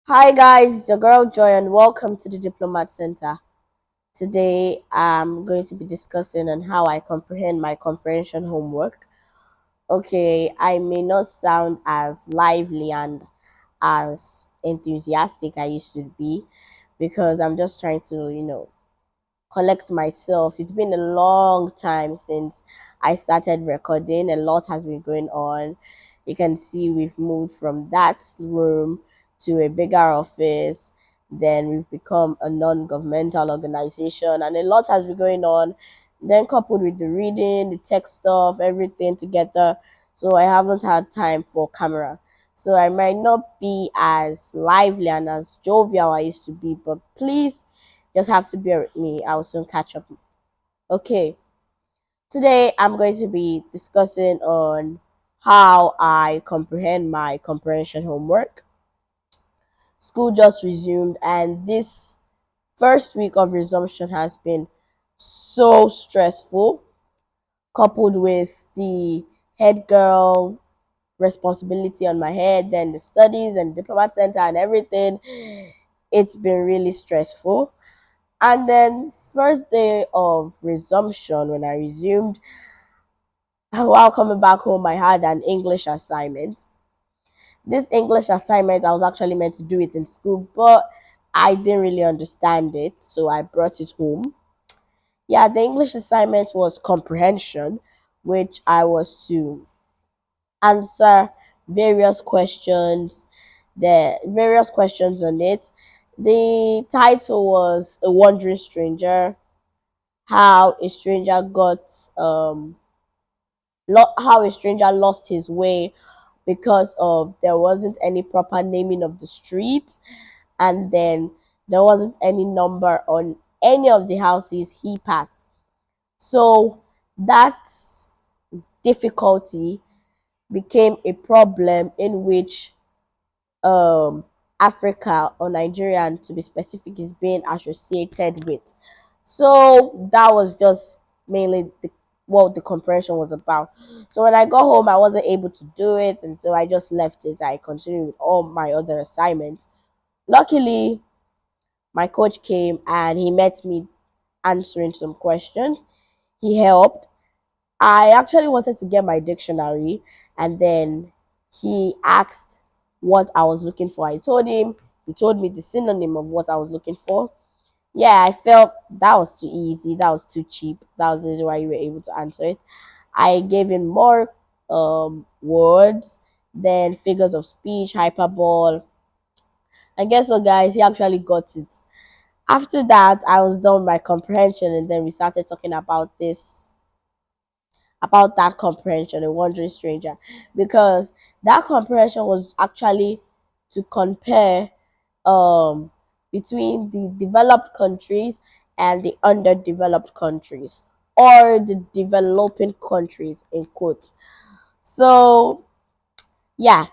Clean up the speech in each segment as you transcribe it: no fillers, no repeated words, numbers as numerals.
Hi guys, it's your girl Joy and welcome to the Diplomat Center. Today I'm going to be discussing on how I comprehend my comprehension homework. Okay, I may not sound as lively and as enthusiastic I used to be because I'm just trying to, collect myself. It's been a long time since I started recording. A lot has been going on. You can see we've moved from that room to a bigger office. Then we've become a non governmental organization, and a lot has been going on. Then, coupled with the reading, the tech stuff, everything together. So, I haven't had time for camera. So, I might not be as lively and as jovial I used to be, but please just have to bear with me. I'll soon catch up. Okay, today I'm going to be discussing on how I comprehend my comprehension homework. School just resumed, and this first week of resumption has been so stressful, coupled with the head girl responsibility on my head, then the studies and diplomat center and everything. It's been really stressful. And then first day of resumption, when I resumed, while coming back home, I had an English assignment. This English assignment, I was actually meant to do it in school, but I didn't really understand it, so I brought it home. Yeah, the English assignment was comprehension, which I was to answer various questions, the various questions on it. The title was A Wandering Stranger, how a stranger got how a stranger lost his way because of there wasn't any proper naming of the street, and then there wasn't any number on any of the houses he passed. So that difficulty became a problem in which um Africa, or Nigerian to be specific, is being associated with. So that was just mainly what the comprehension was about. So when I got home, I wasn't able to do it, and so I just left it. I continued with all my other assignments. Luckily, my coach came and he met me answering some questions. He helped. I actually wanted to get my dictionary, and then he asked what I was looking for. I told him, he told me the synonym of what I was looking for. Yeah, I felt that was too easy, that was too cheap. That was the reason why you were able to answer it. I gave him more words, then figures of speech, hyperbole. And guess what, guys? He actually got it. After that, I was done with my comprehension, and then we started talking about that comprehension, a wandering stranger, because that comprehension was actually to compare um between the developed countries and the underdeveloped countries, or the developing countries in quotes. So yeah,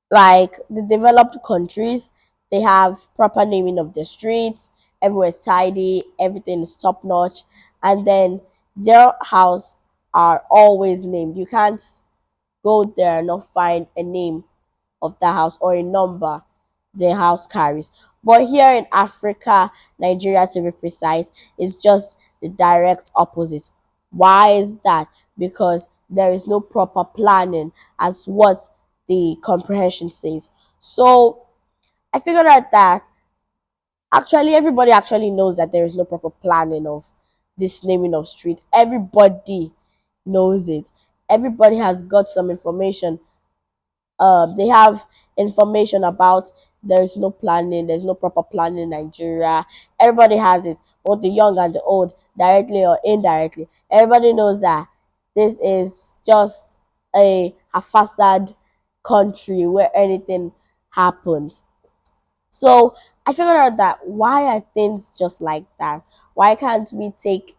like the developed countries, they have proper naming of the streets, everywhere's tidy, everything is top notch, and then their house are always named. You can't go there and not find a name of the house or a number the house carries. But here in Africa, Nigeria to be precise, is just the direct opposite. Why is that? Because there is no proper planning, as what the comprehension says. So I figured out that actually everybody actually knows that there is no proper planning of this naming of street. Everybody knows it. Everybody has got some information. They have information about there is no planning, there's no proper planning in Nigeria. Everybody has it, both the young and the old, directly or indirectly. Everybody knows that this is just a haphazard country where anything happens. So I figured out that why are things just like that? Why can't we take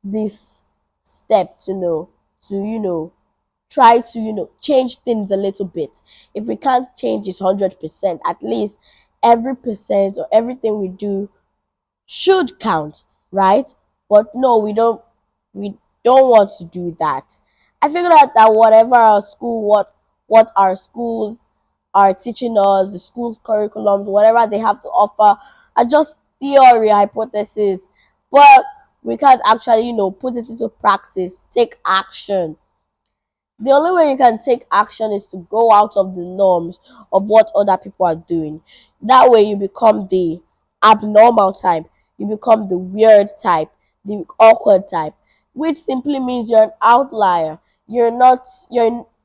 this step to know to try to change things a little bit? If we can't change it 100%, at least every percent or everything we do should count, right? But no, we don't want to do that. I figured out that whatever our school, what our schools are teaching us, the school curriculums, whatever they have to offer, are just theory, hypothesis. But we can't actually, put it into practice, take action. The only way you can take action is to go out of the norms of what other people are doing. That way you become the abnormal type, you become the weird type, the awkward type, which simply means you're an outlier. You're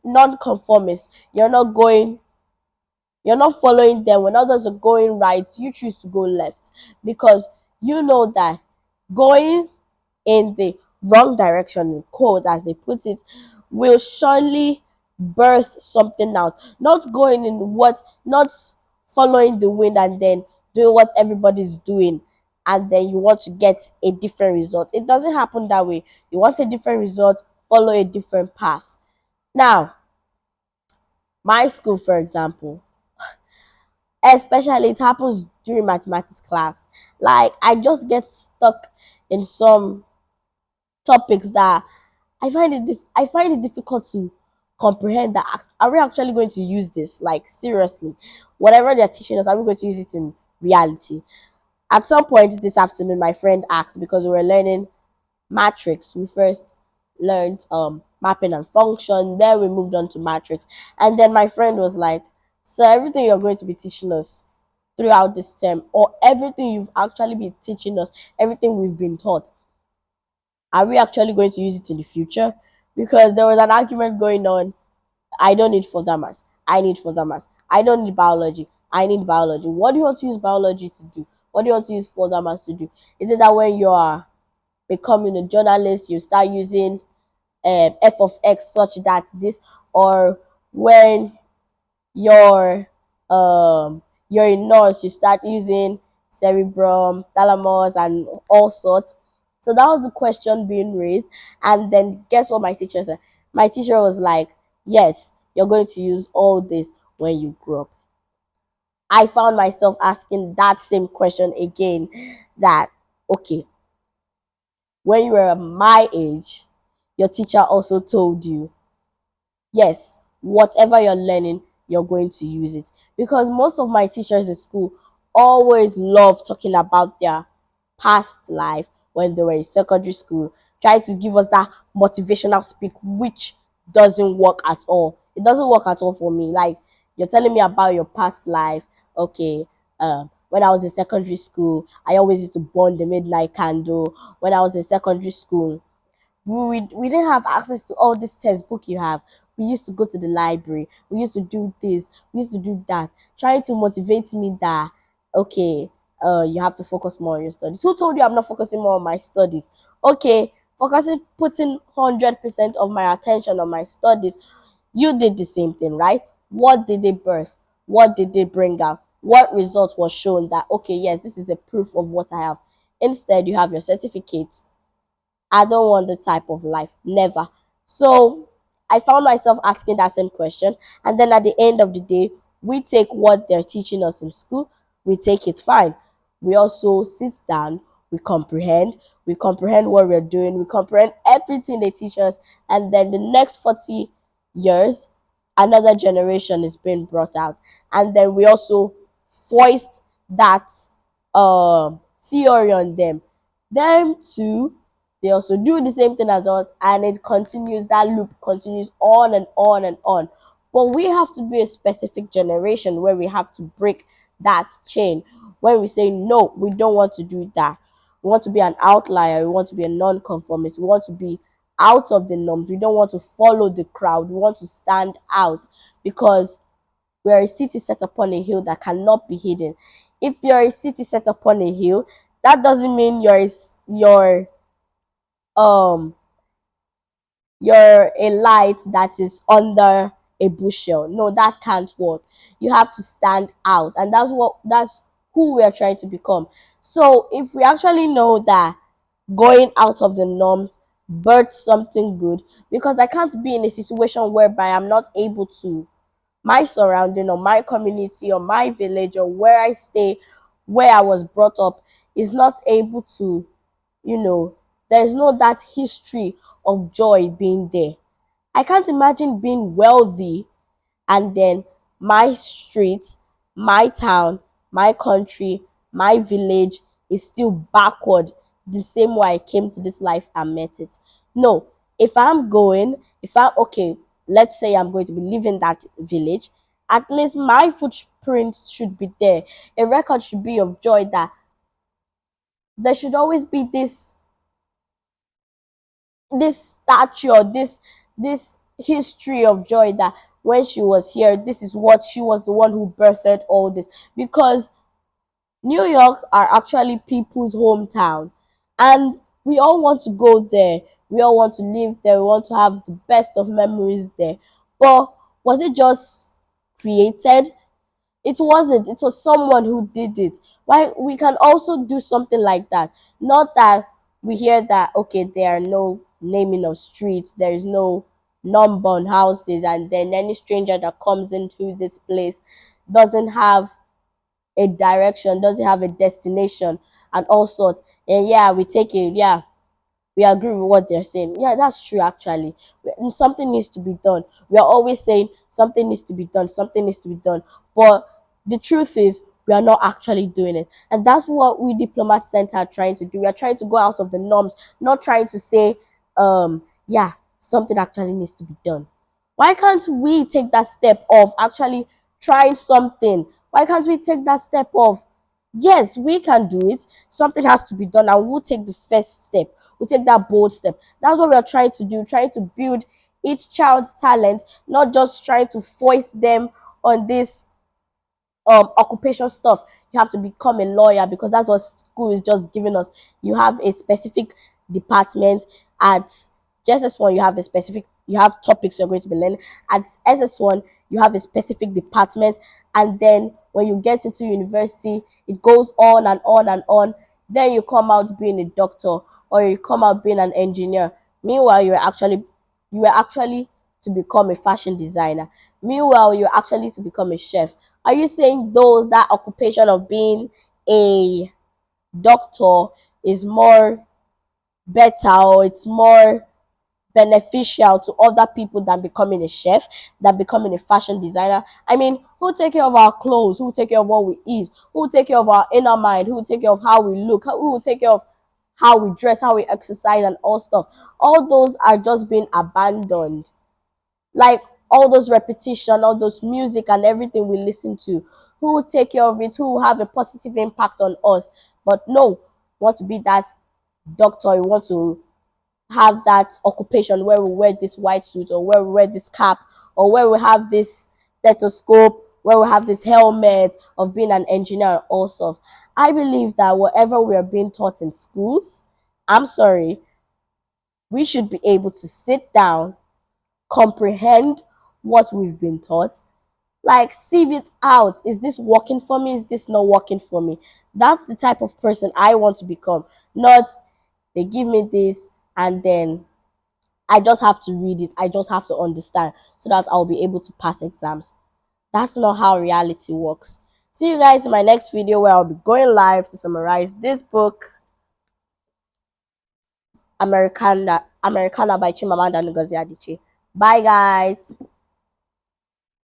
non-conformist. You're not following them. When others are going right, you choose to go left because you know that going in the wrong direction, in quote, as they put it, will surely birth something out. Not following the wind and then doing what everybody's doing, and then you want to get a different result. It doesn't happen that way. You want a different result, follow a different path. Now, my school, for example, especially it happens during mathematics class. Like, I just get stuck in some topics that I find it difficult to comprehend. That are we actually going to use this? Like, seriously, whatever they're teaching us, are we going to use it in reality? At some point this afternoon, my friend asked, because we were learning matrix. We first learned mapping and function, then we moved on to matrix, and then my friend was like, "So everything you're going to be teaching us throughout this term, or everything you've actually been teaching us, everything we've been taught, are we actually going to use it in the future?" Because there was an argument going on. I don't need further maths. I need further maths. I don't need biology. I need biology. What do you want to use biology to do? What do you want to use further maths to do? Is it that when you are becoming a journalist, you start using f of x such that this, or when you're you're a nurse, you start using cerebrum, thalamus, and all sorts. So that was the question being raised. And then guess what my teacher said? My teacher was like, "Yes, you're going to use all this when you grow up." I found myself asking that same question again. That, okay, when you were my age, your teacher also told you, yes, whatever you're learning, you're going to use it. Because most of my teachers in school always love talking about their past life when they were in secondary school, try to give us that motivational speak, which doesn't work at all. It doesn't work at all for me. Like, you're telling me about your past life. Okay, when I was in secondary school, I always used to burn the midnight candle. When I was in secondary school, we didn't have access to all this textbook you have. We used to go to the library. We used to do this. We used to do that. Trying to motivate me that, okay, you have to focus more on your studies. Who told you I'm not focusing more on my studies? Okay, putting 100% of my attention on my studies. You did the same thing, right? What did they birth? What did they bring out? What result was shown that, okay, yes, this is a proof of what I have? Instead, you have your certificate. I don't want the type of life. Never. So I found myself asking that same question. And then at the end of the day, we take what they're teaching us in school, we take it fine. We also sit down, we comprehend what we're doing, we comprehend everything they teach us, and then the next 40 years, another generation is being brought out. And then we also foist that theory on them. Them too, they also do the same thing as us, and it continues. That loop continues on and on and on. But we have to be a specific generation where we have to break that chain. When we say no, we don't want to do that. We want to be an outlier. We want to be a non-conformist. We want to be out of the norms. We don't want to follow the crowd. We want to stand out because we are a city set upon a hill that cannot be hidden. If you're a city set upon a hill, that doesn't mean um you're a light that is under a bushel. No, that can't work. You have to stand out, and that's who we are trying to become. So if we actually know that going out of the norms birth something good, because I can't be in a situation whereby I'm not able to, my surrounding or my community or my village or where I stay, where I was brought up, is not able to, you know, there's no that history of joy being there. I can't imagine being wealthy and then my street, my town, my country, my village is still backward the same way I came to this life and met it. No, if I'm going, if I'm okay, let's say I'm going to be leaving that village, at least my footprint should be there. A record should be of joy that there should always be this statue, this history of joy that when she was here, this is what she was the one who birthed all this. Because New York are actually people's hometown, and we all want to go there. We all want to live there. We want to have the best of memories there. But was it just created? It wasn't. It was someone who did it. Why we can also do something like that. Not that we hear that okay, there are no naming of streets, there is no number on houses, and then any stranger that comes into this place doesn't have a direction, doesn't have a destination, and all sorts. And yeah, we take it. Yeah, we agree with what they're saying. Yeah, that's true actually. Something needs to be done. We are always saying something needs to be done, something needs to be done. But the truth is we are not actually doing it. And that's what we Diplomat Center are trying to do. We are trying to go out of the norms, not trying to say, yeah, something actually needs to be done. Why can't we take that step of actually trying something? Why can't we take that step of yes, we can do it. Something has to be done, and we'll take the first step. We'll take that bold step. That's what we are trying to do, trying to build each child's talent, not just trying to force them on this occupation stuff. You have to become a lawyer because that's what school is just giving us. You have a specific department at JSS1. You have a specific, you have topics you're going to be learning. At SS1 you have a specific department, and then when you get into university it goes on and on and on. Then you come out being a doctor, or you come out being an engineer. Meanwhile you were actually to become a fashion designer. Meanwhile you're actually to become a chef. Are you saying those that occupation of being a doctor is more better, or it's more beneficial to other people than becoming a chef, than becoming a fashion designer? I mean, who take care of our clothes? Who take care of what we eat? Who take care of our inner mind? Who take care of how we look? Who will take care of how we dress, how we exercise, and all stuff? All those are just being abandoned. Like all those repetition, all those music and everything we listen to, who will take care of it, who will have a positive impact on us? But no, we want to be that doctor, you want to have that occupation where we wear this white suit, or where we wear this cap, or where we have this stethoscope, where we have this helmet of being an engineer also. I believe that whatever we are being taught in schools, I'm sorry, we should be able to sit down, comprehend what we've been taught, like sieve it out. Is this working for me? Is this not working for me? That's the type of person I want to become. Not they give me this and then I just have to read it, I just have to understand so that I'll be able to pass exams. That's not how reality works. See you guys in my next video where I'll be going live to summarize this book, Americana by Chimamanda Ngozi Adichie. Bye guys.